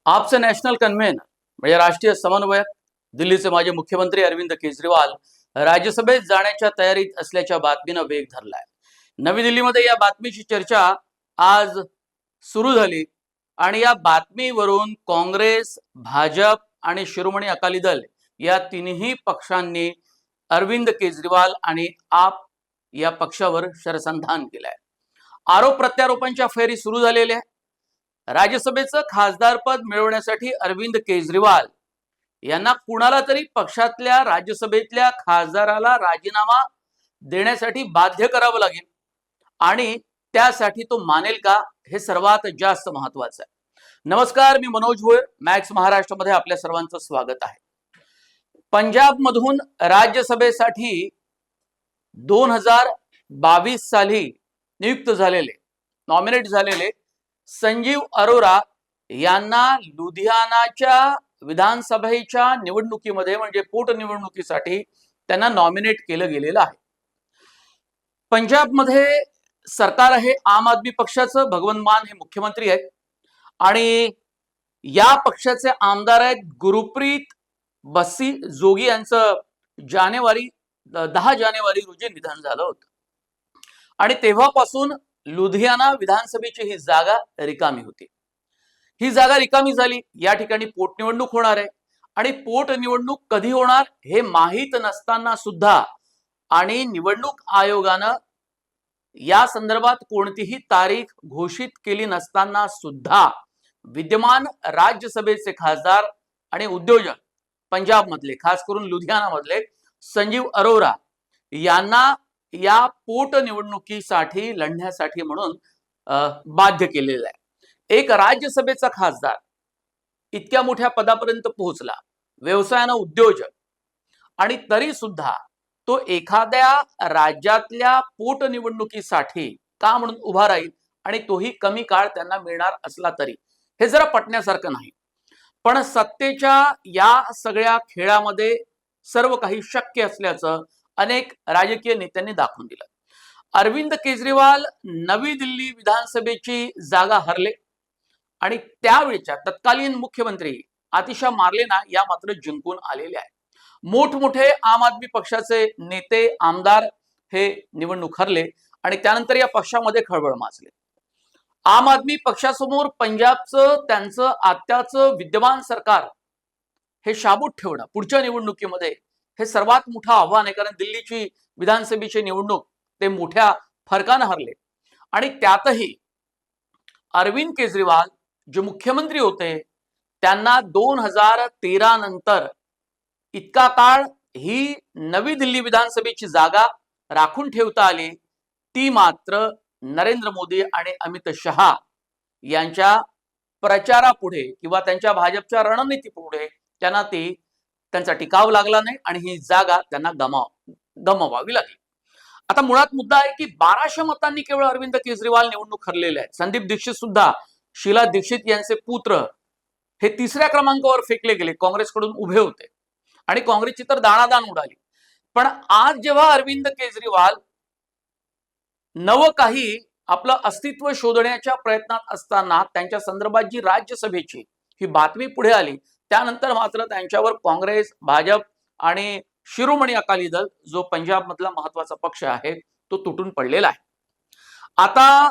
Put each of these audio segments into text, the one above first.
आपचे national convener म्हणजे राष्ट्रीय समन्वयक दिल्लीचे माजी मुख्यमंत्री अरविंद केजरीवाल राज्यसभेत जाण्याच्या तयारीत असल्याच्या बातमीनं वेग धरलाय। नवी दिल्लीमध्ये या बातमीची चर्चा आज सुरू झाली आणि या बातमीवरून काँग्रेस, भाजप आणि शिरोमणी अकाली दल या तिन्ही पक्षांनी अरविंद केजरीवाल आणि आप या पक्षावर शरसंधान केलंय। आरोप प्रत्यारोपांच्या फेरी सुरू झालेल्या आहे। राज्यसभेचं खासदारपद मिळवण्यासाठी अरविंद केजरीवाल यांना कुणाला तरी पक्षातल्या राज्यसभेतल्या खासदाराला राजीनामा देण्यासाठी बाध्य करावं लागेल आणि त्यासाठी तो मानेल का, हे सर्वात जास्त महत्वाचं आहे। नमस्कार, मी मनोज भोयर, मॅक्स महाराष्ट्रामध्ये आपल्या सर्वांचं स्वागत आहे। पंजाब मधून राज्यसभेसाठी 2022 साली नियुक्त झालेले, नॉमिनेट झालेले संजीव अरोरा यांना लुधियानाच्या विधानसभेच्या निवडणुकीमध्ये म्हणजे पोटनिवडणुकीसाठी त्यांना नॉमिनेट केलं गेलेलं आहे। पंजाबमध्ये सरकार आहे आम आदमी पक्षाचं, भगवंत मान हे मुख्यमंत्री आहेत आणि या पक्षाचे आमदार आहेत गुरुप्रीत बस्सी जोगी यांचं 10 जानेवारी रोजी निधन झालं होतं आणि तेव्हापासून लुधियाना विधानसभेची ही जागा रिकामी होती। ही जागा रिकामी झाली, या ठिकाणी पोटनिवडणूक होणार आहे आणि पोटनिवडणूक कधी होणार हे माहीत नसताना सुद्धा आणि निवडणूक आयोगानं या संदर्भात कोणतीही तारीख घोषित केली नसताना सुद्धा विद्यमान राज्यसभेचे खासदार आणि उद्योजक पंजाब मधले, खास करून लुधियाना मधले संजीव अरोरा यांना या पोटनिवडणुकीसाठी लढण्यासाठी म्हणून बाध्य केलेलं आहे। एक राज्यसभेचा खासदार इतक्या मोठ्या पदापर्यंत पोहोचला, व्यवसायानं उद्योजक, आणि तरी सुद्धा तो एखाद्या राज्यातल्या पोटनिवडणुकीसाठी का म्हणून उभा राहील आणि तोही कमी काळ त्यांना मिळणार असला तरी, हे जरा पटण्यासारखं नाही। पण सत्तेच्या या सगळ्या खेळामध्ये सर्व काही शक्य असल्याचं अनेक राजकीय नेत्यांनी दाखवून दिलं। अरविंद केजरीवाल नवी दिल्ली विधानसभेची जागा हरले आणि त्यावेळच्या तत्कालीन मुख्यमंत्री आतिशा मार्लेना या मात्र जिंकून आलेले आहेत। मोठमोठे आम आदमी पक्षाचे नेते, आमदार हे निवडणूक हरले आणि त्यानंतर या पक्षामध्ये खळबळ माजली। आम आदमी पक्षासमोर पंजाबचं त्यांचं आत्याचं विद्यमान सरकार हे शाबूत ठेवणं पुढच्या निवडणुकीमध्ये हे सर्वात मोठं आव्हान आहे, कारण दिल्लीची विधानसभेची निवडणूक ते मोठ्या फरकानं हरले आणि त्यातही अरविंद केजरीवाल जे मुख्यमंत्री होते त्यांना 2013 नंतर इतका काळ ही नवी दिल्ली विधानसभेची जागा राखून ठेवता आली, ती मात्र नरेंद्र मोदी आणि अमित शहा यांच्या प्रचारापुढे किंवा त्यांच्या भाजपच्या रणनीतीपुढे त्यांना त्यांचा टिकाव लागला नाही आणि ही जागा त्यांना गमवावी लागली। आता मुळात मुद्दा आहे की 1200 मतांनी केवळ अरविंद केजरीवाल निवडणूक हरलेले आहेत। संदीप दीक्षित सुद्धा, शीला दीक्षित यांचे पुत्र हे 3ऱ्या क्रमांकावर फेकले गेले, काँग्रेसकडून उभे होते आणि काँग्रेसची तर दाणादाण उडाली। पण आज जेव्हा अरविंद केजरीवाल नवं काही आपलं अस्तित्व शोधण्याच्या प्रयत्नात असताना त्यांच्या संदर्भात जी राज्यसभेची ही बातमी पुढे आली, त्यानंतर मात्र त्यांच्यावर काँग्रेस, भाजप आणि शिरोमणी अकाली दल जो पंजाब मधला महत्वाचा पक्ष आहे तो तुटून पडलेला आहे। आता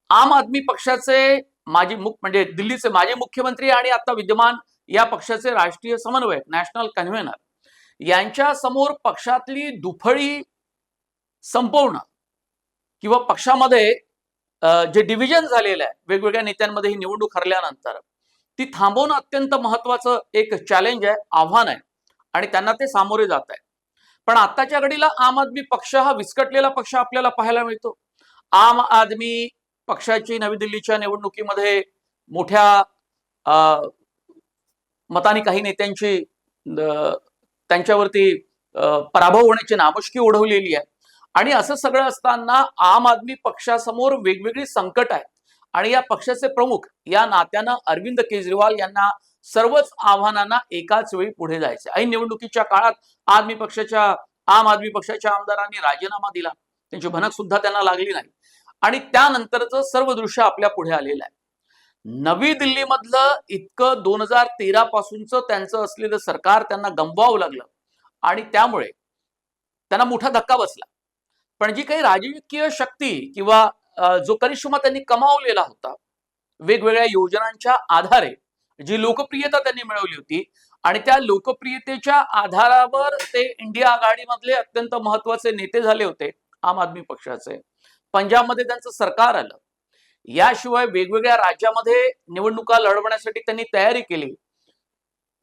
आम आदमी पक्षाचे म्हणजे दिल्लीचे माजी मुख्यमंत्री आणि आता विद्यमान या पक्षाचे राष्ट्रीय समन्वयक, नॅशनल कन्व्हेनर यांच्या समोर पक्षातली दुफळी संपवणं किंवा पक्षामध्ये जे डिव्हिजन झालेलं आहे वेगवेगळ्या नेत्यांमध्ये ही निवडणूक हरल्यानंतर, ती थांबवणं अत्यंत महत्वाचं एक चॅलेंज आहे, आव्हान आहे आणि त्यांना ते सामोरे जात आहे। पण आताच्या घडीला आम आदमी पक्ष हा विस्कटलेला पक्ष आपल्याला पाहायला मिळतो। आम आदमी पक्षाची नवी दिल्लीच्या निवडणुकीमध्ये मोठ्या मताने काही नेत्यांची त्यांच्यावरती पराभव होण्याची नामुष्की ओढवलेली आहे आणि असं सगळं असताना आम आदमी पक्षासमोर वेगवेगळी संकट आहेत आणि या पक्षाचे प्रमुख या नात्यानं अरविंद केजरीवाल यांना सर्वच आव्हानांना एकाच वेळी पुढे जायचे। ऐन निवडणुकीच्या काळात आम आदमी पक्षाच्या आमदारांनी राजीनामा दिला, त्यांची भनक सुद्धा त्यांना लागली नाही आणि त्यानंतरचं सर्व दृश्य आपल्या पुढे आलेलं आहे। नवी दिल्लीमधलं इतकं 2013 पासूनचं त्यांचं असलेलं सरकार त्यांना गमवावं लागलं आणि त्यामुळे त्यांना मोठा धक्का बसला. पण जी काही राजकीय शक्ती किंवा जो करिश्मा त्यांनी कमावलेला होता वेगवेगळ्या योजनांच्या आधारे, जी लोकप्रियता त्यांनी मिळवली होती आणि त्या लोकप्रियतेच्या आधारावर ते इंडिया आघाडीमधले अत्यंत महत्वाचे नेते झाले होते आम आदमी पक्षाचे. पंजाबमध्ये त्यांचं सरकार आलं. याशिवाय वेगवेगळ्या राज्यामध्ये निवडणुका लढवण्यासाठी त्यांनी तयारी केली.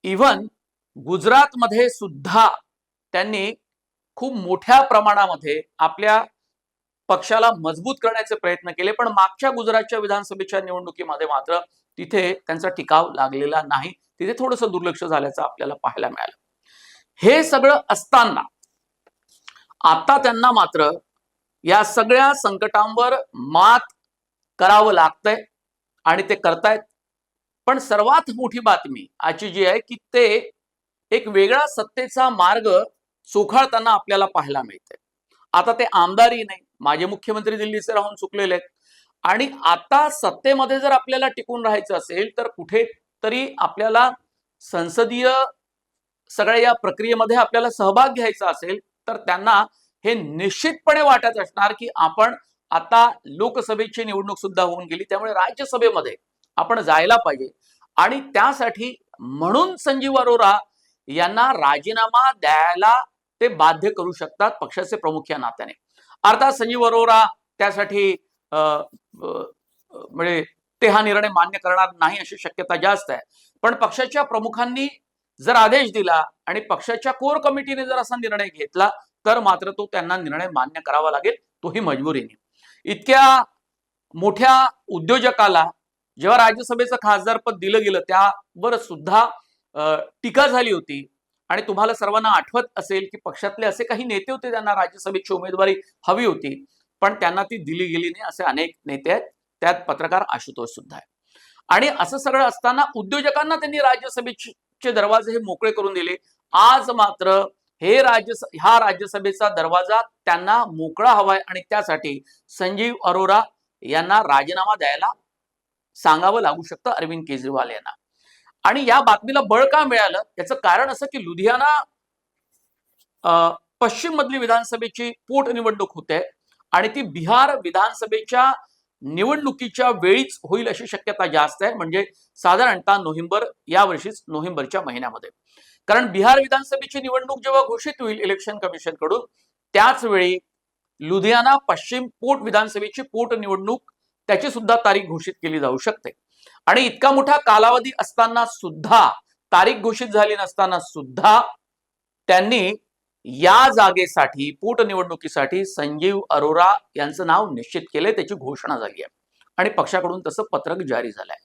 इव्हन गुजरातमध्ये सुद्धा त्यांनी खूप मोठ्या प्रमाणामध्ये आपल्या पक्षाला मजबूत करण्याचे प्रयत्न केले. पण मागच्या गुजरातच्या विधानसभेच्या निवडणुकीमध्ये मात्र तिथे त्यांचा टिकाव लागलेला नाही. तिथे थोडंसं दुर्लक्ष झाल्याचं आपल्याला पाहायला मिळालं. हे सगळं असताना आता त्यांना मात्र या सगळ्या संकटांवर मात करावं लागतंय आणि ते करतायत. पण सर्वात मोठी बातमी आजची जी आहे की ते एक वेगळा सत्तेचा मार्ग चोखाळताना आपल्याला पाहायला मिळतंय. आता ते आमदारही नाही, माजी मुख्यमंत्री दिल्लीचे राहून चुकलेले आहेत आणि आता सत्तेमध्ये जर आपल्याला टिकून राहायचं असेल तर कुठेतरी आपल्याला संसदीय सगळ्या या प्रक्रियेमध्ये आपल्याला सहभाग घ्यायचा असेल तर त्यांना हे निश्चितपणे वाटत असणार की आपण आता लोकसभेची निवडणूक सुद्धा होऊन गेली, त्यामुळे राज्यसभेमध्ये आपण जायला पाहिजे आणि त्यासाठी म्हणून संजीव अरोरा यांना राजीनामा द्यायला ते बाध्य करू शकतात पक्षाचे प्रमुख या नात्याने. अर्थात संजीव अरोरा त्यासाठी म्हणजे ते हा निर्णय मान्य करणार नाही अशी शक्यता जास्त आहे. पण पक्षाच्या प्रमुखांनी जर आदेश दिला आणि पक्षाच्या कोर कमिटीने जर असा निर्णय घेतला तर मात्र तो त्यांना निर्णय मान्य करावा लागेल, तोही मजबुरीने. इतक्या मोठ्या उद्योजकाला जेव्हा राज्यसभेचं खासदारपद दिलं गेलं त्यावर सुद्धा टीका झाली होती आणि तुम्हाला सर्वांना आठवत असेल की पक्षातले असे काही नेते होते त्यांना राज्यसभेची उमेदवारी हवी होती पण त्यांना ती दिली गेली नाही, असे अनेक नेते आहेत. त्यात पत्रकार आशुतोष सुद्धा आहे. आणि असं सगळं असताना उद्योजकांना त्यांनी राज्यसभेचे दरवाजे हे मोकळे करून दिले. आज मात्र हा राज्यसभेचा दरवाजा त्यांना मोकळा हवाय आणि त्यासाठी संजीव अरोरा यांना राजीनामा द्यायला सांगावं लागू शकतं अरविंद केजरीवाल यांना. आणि या बातमीला बळ का मिळालं याचं कारण असं की लुधियाना पश्चिम मधली विधानसभेची पोटनिवडणूक होते आणि ती बिहार विधानसभेच्या निवडणुकीच्या वेळीच होईल अशी शक्यता जास्त आहे, म्हणजे साधारणतः नोव्हेंबरच्या महिन्यामध्ये. कारण बिहार विधानसभेची निवडणूक जेव्हा घोषित होईल इलेक्शन कमिशन कडून त्याच वेळी लुधियाना पश्चिम विधानसभेची पोटनिवडणूक त्याची सुद्धा तारीख घोषित केली जाऊ शकते. आणि इतका मोठा कालावधी असताना सुद्धा, तारीख घोषित झाली नसताना सुद्धा त्यांनी या जागेसाठी पोटनिवडणुकीसाठी संजीव अरोरा यांचं नाव निश्चित केलंय, त्याची घोषणा झाली आहे आणि पक्षाकडून तसं पत्रक जारी झालंय.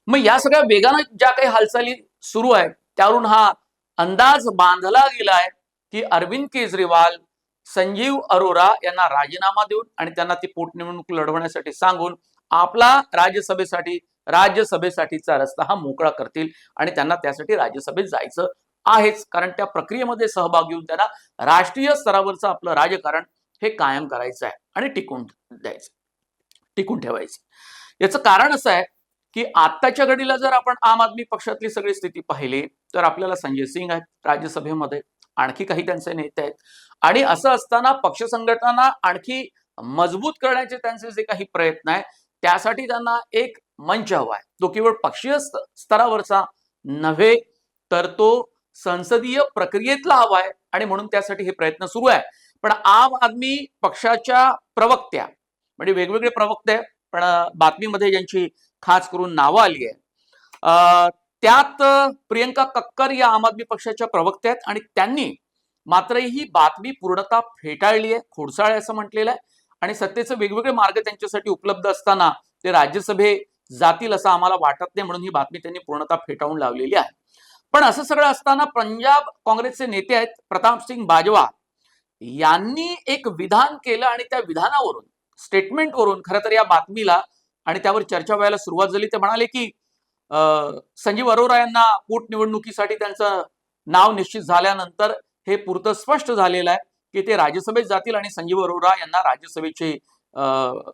मग या सगळ्या वेगानं ज्या काही हालचाली सुरू आहेत त्यावरून हा अंदाज बांधला गेलाय की अरविंद केजरीवाल संजीव अरोरा यांना राजीनामा देऊन आणि त्यांना ती पोटनिवडणूक लढवण्यासाठी सांगून आपला राज्यसभेसाठीचा रस्ता हा मोकळा करतील आणि त्यांना त्यासाठी राज्यसभेत जायचं आहेच, कारण त्या प्रक्रियेमध्ये सहभाग घेऊन त्यांना राष्ट्रीय स्तरावरचं आपलं राजकारण हे कायम करायचं आहे आणि टिकून ठेवायचं. याचं कारण असं आहे की आत्ताच्या घडीला जर आपण आम आदमी पक्षातली सगळी स्थिती पाहिली तर आपल्याला संजय सिंग आहेत राज्यसभेमध्ये, आणखी काही त्यांचे नेते आहेत आणि असं असताना पक्ष संघटना आणखी मजबूत करण्याचे त्यांचे जे काही प्रयत्न आहेत त्यासाठी त्यांना एक मंच हवा आहे. तो केवळ पक्षीय स्तरावरचा नव्हे तर तो संसदीय प्रक्रियेतला हवा आहे आणि म्हणून त्यासाठी हे प्रयत्न सुरू आहे. पण आम आदमी पक्षाच्या प्रवक्त्या म्हणजे वेगवेगळे प्रवक्ते पण बातमीमध्ये ज्यांची खास करून नावं आली आहे त्यात प्रियंका कक्कर या आम आदमी पक्षाच्या प्रवक्त्या आहेत आणि त्यांनी मात्र ही बातमी पूर्णतः फेटाळली आहे, खोडसाळ आहे असं म्हटलेलं आहे. आणि सत्तेचे वेगवेगळे मार्ग त्यांच्यासाठी उपलब्ध असताना ते राज्यसभे जातील असं आम्हाला वाटत नाही, म्हणून ही बातमी त्यांनी पूर्णतः फेटाळून लावलेली आहे. पण असं सगळं असताना पंजाब काँग्रेसचे नेते आहेत प्रताप सिंग बाजवा यांनी एक विधान केलं आणि त्या विधानावरून स्टेटमेंटवरून खरं तर या बातमीला आणि त्यावर चर्चा व्हायला सुरुवात झाली. ते म्हणाले की संजीव अरोरा यांना पोटनिवडणुकीसाठी त्यांचं नाव निश्चित झाल्यानंतर हे पुरतं स्पष्ट झालेलं आहे की ते राज्यसभेत जातील आणि संजीव अरोरा यांना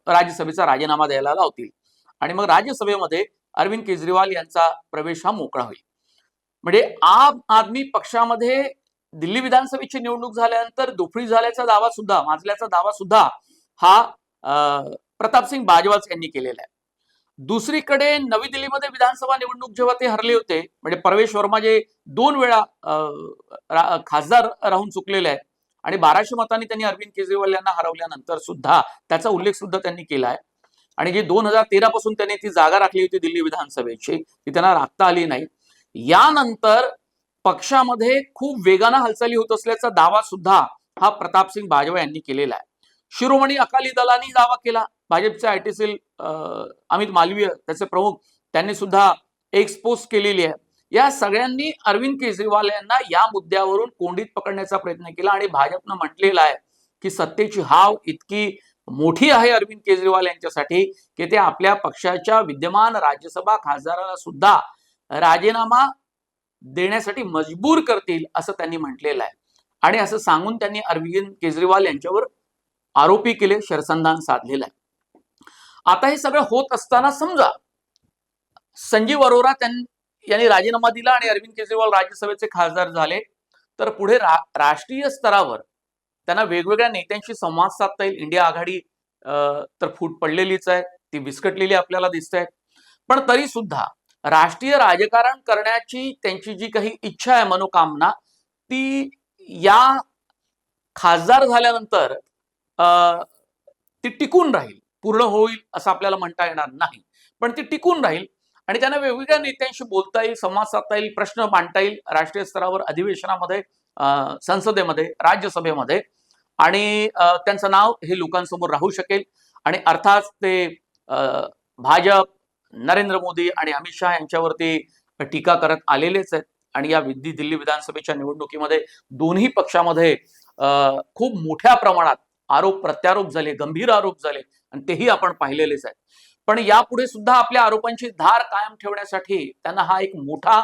राज्यसभेचा राजीनामा द्यायला लावतील आणि मग राज्यसभेमध्ये अरविंद केजरीवाल यांचा प्रवेश हा मोकळा होईल. म्हणजे आम आदमी पक्षामध्ये दिल्ली विधानसभेची निवडणूक झाल्यानंतर दुफळी झाल्याचा दावा सुद्धा, माजल्याचा दावा सुद्धा हा प्रतापसिंग बाजवाच यांनी केलेला आहे. दुसरीकडे नवी दिल्लीमध्ये विधानसभा निवडणूक जेव्हा ते हरले होते, म्हणजे परवेश वर्मा जे 2 वेळा खासदार राहून चुकलेले आहेत आणि 1200 मतांनी त्यांनी अरविंद केजरीवाल यांना हरवल्यानंतर सुद्धा त्याचा उल्लेख सुद्धा त्यांनी केला आहे. आणि जी 2013 पासून त्यांनी ती जागा राखली होती दिल्ली विधानसभेची, ती त्यांना राखता आली नाही. यानंतर पक्षामध्ये खूप वेगानं हालचाली होत असल्याचा दावा सुद्धा हा प्रतापसिंग बाजवा यांनी केलेला आहे. शिरोमणी अकाली दलाने दावा केला, भाजपचे आयटी सेल अमित मालवीय त्याचे प्रमुख त्यांनी सुद्धा एक्सपोज केलेली आहे. या सगळ्यांनी अरविंद केजरीवाल यांना या मुद्द्यावरून कोंडीत पकडण्याचा प्रयत्न केला आणि भाजपनं म्हटलेलं आहे की सत्तेची हाव इतकी मोठी आहे अरविंद केजरीवाल यांच्यासाठी की ते आपल्या पक्षाच्या विद्यमान राज्यसभा खासदाराला सुद्धा राजीनामा देण्यासाठी मजबूर करतील असं त्यांनी म्हटलेलं आहे. आणि असं सांगून त्यांनी अरविंद केजरीवाल यांच्यावर आरोपी केले, शरसंधान साधलेलं आहे. आता हे सगळं होत असताना समजा संजीव अरोरा यांनी राजीनामा दिला आणि अरविंद केजरीवाल राज्यसभेचे खासदार झाले, तर पुढे राष्ट्रीय स्तरावर त्यांना वेगवेगळ्या नेत्यांशी संवाद साधता येईल. इंडिया आघाडी तर फूट पडलेलीच आहे, ती विस्कटलेली आपल्याला दिसते. पण तरी सुद्धा राष्ट्रीय राजकारण करण्याची त्यांची जी काही इच्छा आहे, मनोकामना, ती या खासदार झाल्यानंतर ती टिकून राहील. पूर्ण होईल असं आपल्याला म्हणता येणार नाही, पण ती टिकून राहील आणि त्यांना वेगवेगळ्या नेत्यांशी बोलता येईल, संवाद साधता येईल, प्रश्न मांडता येईल राष्ट्रीय स्तरावर, अधिवेशनामध्ये, संसदेमध्ये, राज्यसभेमध्ये. आणि त्यांचं नाव हे लोकांसमोर राहू शकेल. आणि अर्थात ते भाजप, नरेंद्र मोदी आणि अमित शहा यांच्यावरती टीका करत आलेलेच आहेत. आणि या दिल्ली विधानसभेच्या निवडणुकीमध्ये दोन्ही पक्षामध्ये खूप मोठ्या प्रमाणात आरोप प्रत्यारोप झाले, गंभीर आरोप झाले आणि तेही आपण पाहिलेलेच आहेत. पण यापुढे सुद्धा आपल्या आरोपांची धार कायम ठेवण्यासाठी त्यांना हा एक मोठा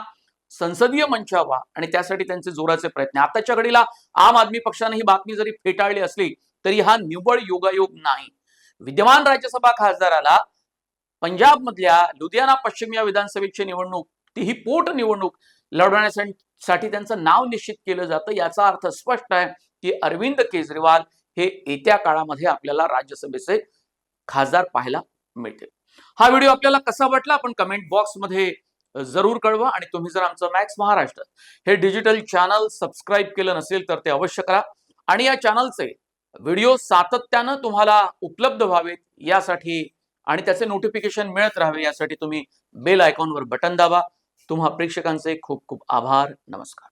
संसदीय मंच हवा आणि त्यासाठी त्यांचे जोराचे प्रयत्न. आताच्या घडीला आम आदमी पक्षाने ही बातमी जरी फेटाळली असली तरी हा निव्वळ योगायोग नाही. विद्यमान राज्यसभा खासदाराला पंजाब मधल्या लुधियाना पश्चिम या विधानसभेची निवडणूक, तीही पोट निवडणूक लढवण्यासाठी त्यांचं नाव निश्चित केलं जातं. याचा अर्थ स्पष्ट आहे की अरविंद केजरीवाल हे येत्या काळामध्ये आपल्याला राज्यसभेचे खासदार पाहायला मिळतील. हा व्हिडिओ आपल्याला कसा वाटला आपण कमेंट बॉक्समध्ये जरूर कळवा. आणि तुम्ही जर आमचं मॅक्स महाराष्ट्र हे डिजिटल चॅनल सबस्क्राईब केलं नसेल तर ते अवश्य करा. आणि या चॅनलचे व्हिडिओ सातत्यानं तुम्हाला उपलब्ध व्हावेत यासाठी आणि त्याचे नोटिफिकेशन मिळत राहावे यासाठी तुम्ही बेल आयकॉनवर बटन दाबा. तुम्हा प्रेक्षकांचे खूप खूप आभार. नमस्कार.